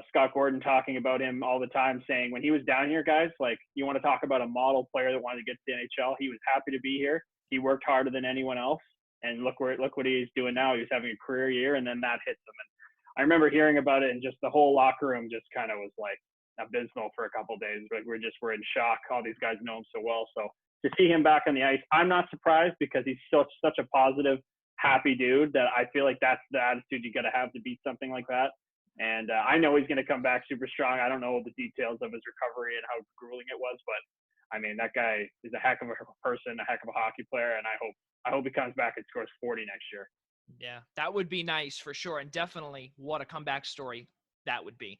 Scott Gordon, talking about him all the time, saying when he was down here, guys, like, you want to talk about a model player that wanted to get to the NHL. He was happy to be here. He worked harder than anyone else. And look what he's doing now. He's having a career year, and then that hits him. And I remember hearing about it, and just the whole locker room just kind of was like abysmal for a couple of days. Like, we're in shock. All these guys know him so well. So to see him back on the ice, I'm not surprised because he's such a positive, happy dude that I feel like that's the attitude you got to have to beat something like that. And I know he's going to come back super strong. I don't know the details of his recovery and how grueling it was, but I mean, that guy is a heck of a person, a heck of a hockey player, and I hope he comes back and scores 40 next year. Yeah, that would be nice for sure, and definitely what a comeback story that would be.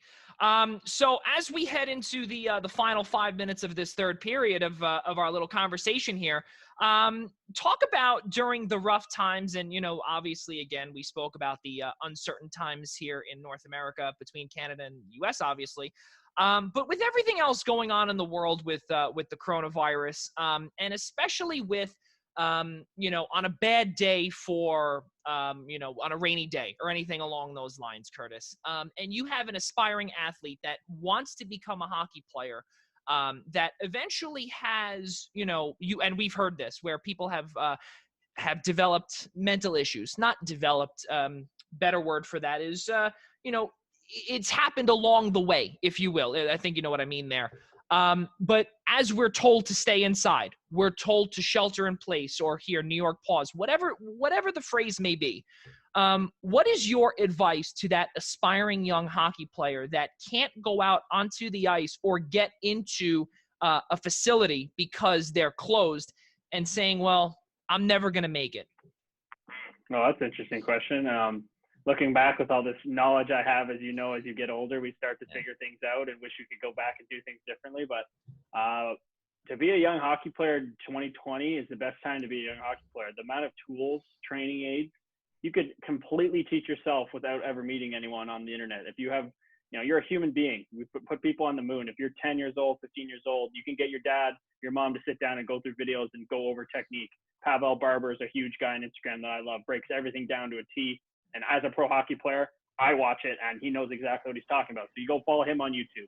So as we head into the final 5 minutes of this third period of our little conversation here, talk about during the rough times, and obviously again we spoke about the uncertain times here in North America between Canada and U.S. obviously, but with everything else going on in the world with the coronavirus, and especially with on a bad day on a rainy day or anything along those lines, Kurtis. And you have an aspiring athlete that wants to become a hockey player, that eventually has, and we've heard this where people have developed mental issues, not developed, better word for that is, it's happened along the way, if you will. I think you know what I mean there. But as we're told to stay inside, we're told to shelter in place, or here, New York pause, whatever the phrase may be. What is your advice to that aspiring young hockey player that can't go out onto the ice or get into a facility because they're closed, and saying, well, I'm never going to make it? Well, that's an interesting question. Looking back with all this knowledge I have, as you get older, we start to figure things out and wish we could go back and do things differently. But to be a young hockey player in 2020 is the best time to be a young hockey player. The amount of tools, training aids, you could completely teach yourself without ever meeting anyone on the internet. If you have, you're a human being. We put people on the moon. If you're 10 years old, 15 years old, you can get your dad, your mom to sit down and go through videos and go over technique. Pavel Barber is a huge guy on Instagram that I love, breaks everything down to a T. And as a pro hockey player, I watch it and he knows exactly what he's talking about. So you go follow him on YouTube.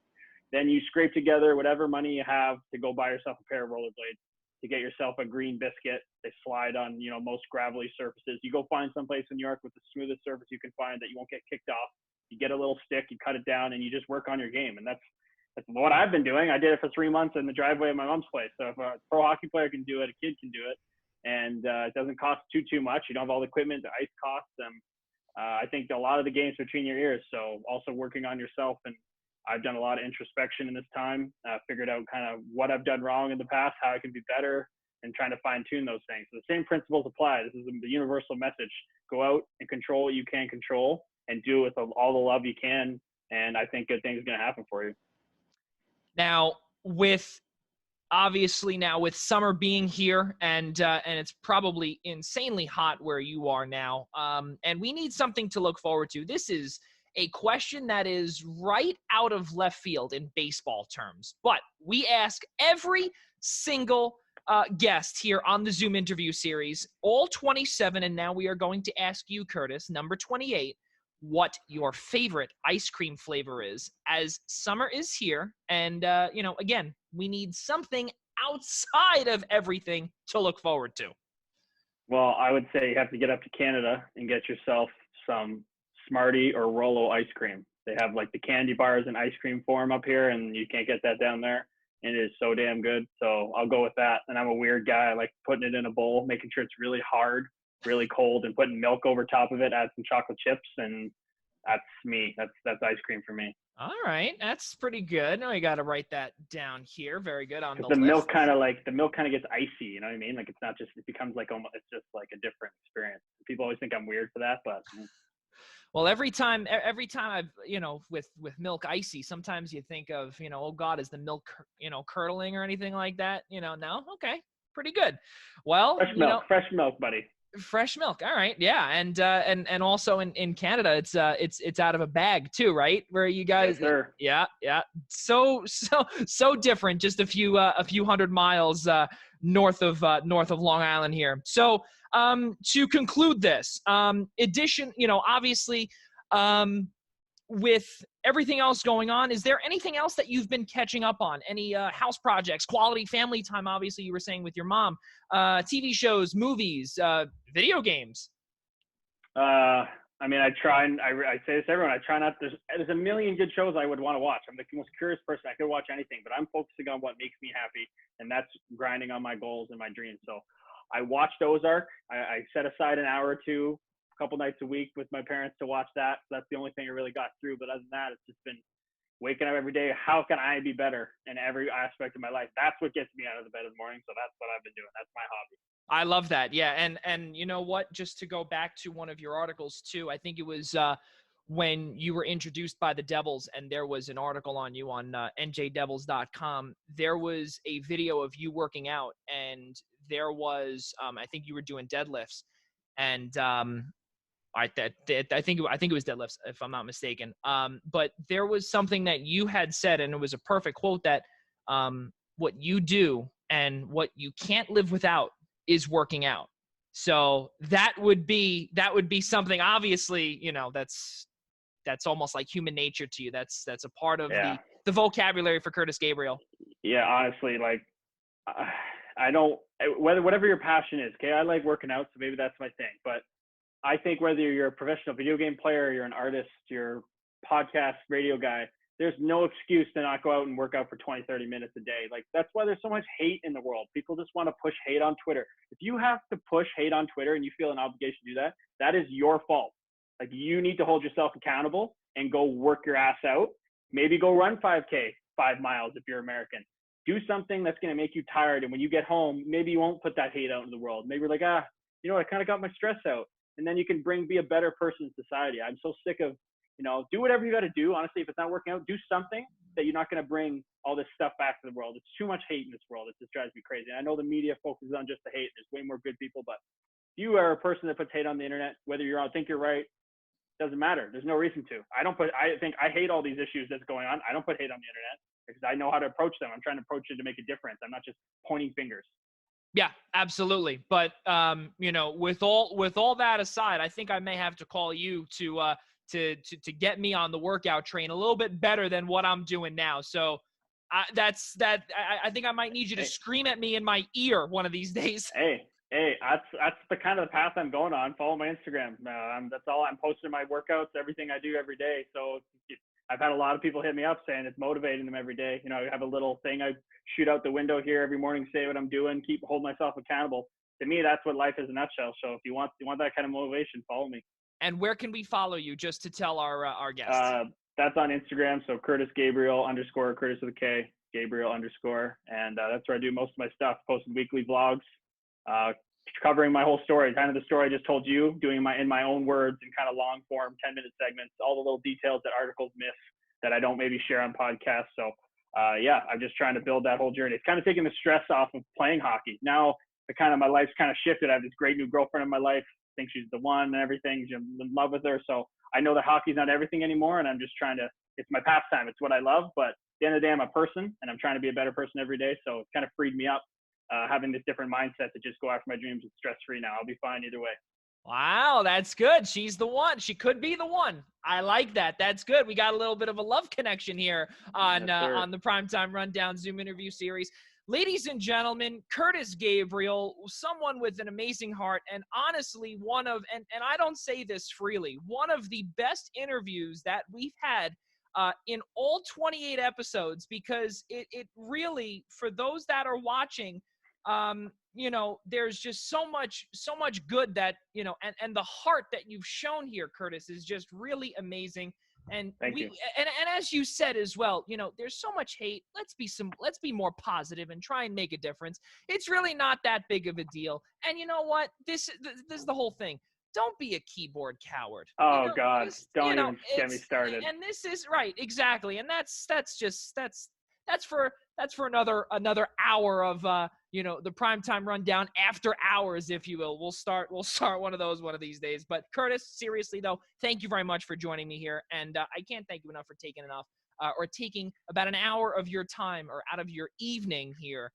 Then you scrape together whatever money you have to go buy yourself a pair of rollerblades, to get yourself a green biscuit. They slide on, most gravelly surfaces. You go find someplace in New York with the smoothest surface you can find that you won't get kicked off. You get a little stick, you cut it down, and you just work on your game. And that's what I've been doing. I did it for 3 months in the driveway of my mom's place. So if a pro hockey player can do it, a kid can do it. And it doesn't cost too much. You don't have all the equipment, the ice costs. I think a lot of the game's between your ears. So also working on yourself. And I've done a lot of introspection in this time, figured out kind of what I've done wrong in the past, how I can be better, and trying to fine tune those things. So the same principles apply. This is the universal message. Go out and control what you can control and do it with all the love you can. And I think good things are going to happen for you. Now, Obviously now with summer being here, and it's probably insanely hot where you are now, and we need something to look forward to. This is a question that is right out of left field in baseball terms, but we ask every single guest here on the Zoom interview series, all 27, and now we are going to ask you, Kurtis, number 28, what your favorite ice cream flavor is, as summer is here. And, again, we need something outside of everything to look forward to. Well, I would say you have to get up to Canada and get yourself some Smartie or Rolo ice cream. They have like the candy bars in ice cream form up here, and you can't get that down there. And it is so damn good. So I'll go with that. And I'm a weird guy. I like putting it in a bowl, making sure it's really hard, really cold, and putting milk over top of it, add some chocolate chips, and that's me. That's ice cream for me. All right, that's pretty good. Now I got to write that down here. Very good on the list. Milk kind of gets icy. You know what I mean? Like it's not just. It becomes like almost. It's just like a different experience. People always think I'm weird for that, but. Well, every time I've with milk icy, sometimes you think of oh God, is the milk curdling or anything like that? No, okay, pretty good. Well, fresh milk, buddy. Fresh milk. All right. Yeah. And also in Canada, it's out of a bag too, right? Where you guys, yes, sir. Yeah. So different, just a few hundred miles, north of Long Island here. So, to conclude this, obviously, with everything else going on, is there anything else that you've been catching up on? Any house projects, quality family time? Obviously, you were saying with your mom, TV shows, movies, video games. I mean, I try and I say this to everyone. I try not to. There's a million good shows I would want to watch. I'm the most curious person. I could watch anything, but I'm focusing on what makes me happy, and that's grinding on my goals and my dreams. So I watched Ozark. I set aside an hour or two, a couple nights a week with my parents to watch that. So that's the only thing I really got through. But other than that, it's just been waking up every day. How can I be better in every aspect of my life? That's what gets me out of the bed in the morning. So that's what I've been doing. That's my hobby. I love that. Yeah. And you know what, just to go back to one of your articles too, I think it was when you were introduced by the Devils and there was an article on you on njdevils.com. There was a video of you working out, and there was, I think you were doing deadlifts, and I think it was deadlifts, if I'm not mistaken. But there was something that you had said, and it was a perfect quote, that what you do and what you can't live without is working out. So that would be something, obviously, you know, that's almost like human nature to you. That's a part of the vocabulary for Kurtis Gabriel. Yeah, honestly, like I don't, whatever your passion is, okay, I like working out, so maybe that's my thing. But I think whether you're a professional video game player, you're an artist, you're a podcast, radio guy, there's no excuse to not go out and work out for 20, 30 minutes a day. Like, that's why there's so much hate in the world. People just want to push hate on Twitter. If you have to push hate on Twitter and you feel an obligation to do that, that is your fault. Like, you need to hold yourself accountable and go work your ass out. Maybe go run 5K, 5 miles if you're American. Do something that's going to make you tired. And when you get home, maybe you won't put that hate out in the world. Maybe you're like, you know, I kind of got my stress out. And then you can be a better person in society. I'm so sick of, you know, do whatever you got to do. Honestly, if it's not working out, do something that you're not going to bring all this stuff back to the world. It's too much hate in this world. It just drives me crazy. And I know the media focuses on just the hate. There's way more good people, but if you are a person that puts hate on the internet, whether you're on, think you're right, doesn't matter. There's no reason to. I hate all these issues that's going on. I don't put hate on the internet because I know how to approach them. I'm trying to approach it to make a difference. I'm not just pointing fingers. Yeah, absolutely. But you know, with all that aside, I think I may have to call you to get me on the workout train a little bit better than what I'm doing now. So I think I might need you to scream at me in my ear one of these days. Hey, that's the kind of the path I'm going on. Follow my Instagram. That's all. I'm posting my workouts, everything I do every day. So I've had a lot of people hit me up saying it's motivating them every day. You know, I have a little thing I shoot out the window here every morning, say what I'm doing, hold myself accountable. To me, that's what life is in a nutshell. So if you want that kind of motivation, follow me. And where can we follow you, just to tell our guests? That's on Instagram. So Kurtis Gabriel _, Kurtis with a K, Gabriel _. And that's where I do most of my stuff, posting weekly vlogs, covering my whole story, kind of the story I just told you, doing in my own words and kind of long form 10-minute segments, all the little details that articles miss that I don't maybe share on podcasts. So I'm just trying to build that whole journey. It's kind of taking the stress off of playing hockey. Now my life's kind of shifted. I have this great new girlfriend in my life. I think she's the one and everything. I'm in love with her. So I know that hockey's not everything anymore. And I'm just it's my pastime. It's what I love. But at the end of the day, I'm a person and I'm trying to be a better person every day. So it's kind of freed me up. Having this different mindset to just go after my dreams and stress-free now. I'll be fine either way. Wow, that's good. She's the one. She could be the one. I like that. That's good. We got a little bit of a love connection here on the Primetime Rundown Zoom interview series. Ladies and gentlemen, Kurtis Gabriel, someone with an amazing heart, and honestly one of, and I don't say this freely, one of the best interviews that we've had in all 28 episodes, because it really, for those that are watching, you know, there's just so much good that, you know, and the heart that you've shown here, Kurtis, is just really amazing. And Thank you. And as you said as well, you know, there's so much hate. Let's be more positive and try and make a difference. It's really not that big of a deal. And you know what? This is the whole thing. Don't be a keyboard coward. Oh, you know, God, don't even get me started. And this is right, exactly. And that's for another hour of you know, the Primetime Rundown after hours, if you will. We'll start one of those one of these days. But Kurtis, seriously though, thank you very much for joining me here, and I can't thank you enough for taking about an hour of your time or out of your evening here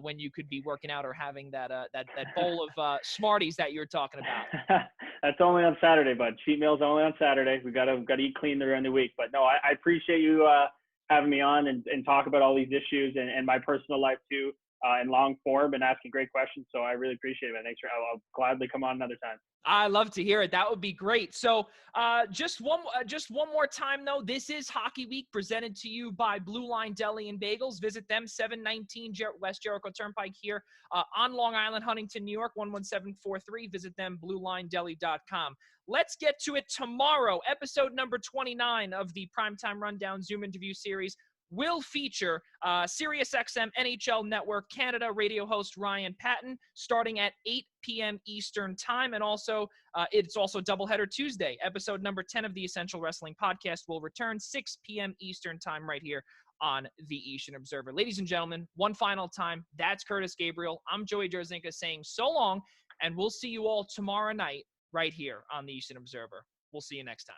when you could be working out or having that bowl of Smarties that you're talking about. That's only on Saturday, bud. Cheat meals only on Saturday. We gotta eat clean during the week. But no, I appreciate you having me on and talk about all these issues and my personal life too. in long form and asking great questions. So I really appreciate it, man. Thanks I'll gladly come on another time. I love to hear it. That would be great. So just one more time, though. This is Hockey Week presented to you by Blue Line Deli and Bagels. Visit them, 719 West Jericho Turnpike here on Long Island, Huntington, New York, 11743. Visit them, bluelinedeli.com. Let's get to it tomorrow. Episode number 29 of the Primetime Rundown Zoom interview series will feature SiriusXM NHL Network Canada radio host Ryan Patton starting at 8 p.m. Eastern Time. And also, it's also Doubleheader Tuesday. Episode number 10 of the Essential Wrestling Podcast will return 6 p.m. Eastern Time right here on the Eastern Observer. Ladies and gentlemen, one final time, that's Kurtis Gabriel. I'm Joey Jarzynka saying so long, and we'll see you all tomorrow night right here on the Eastern Observer. We'll see you next time.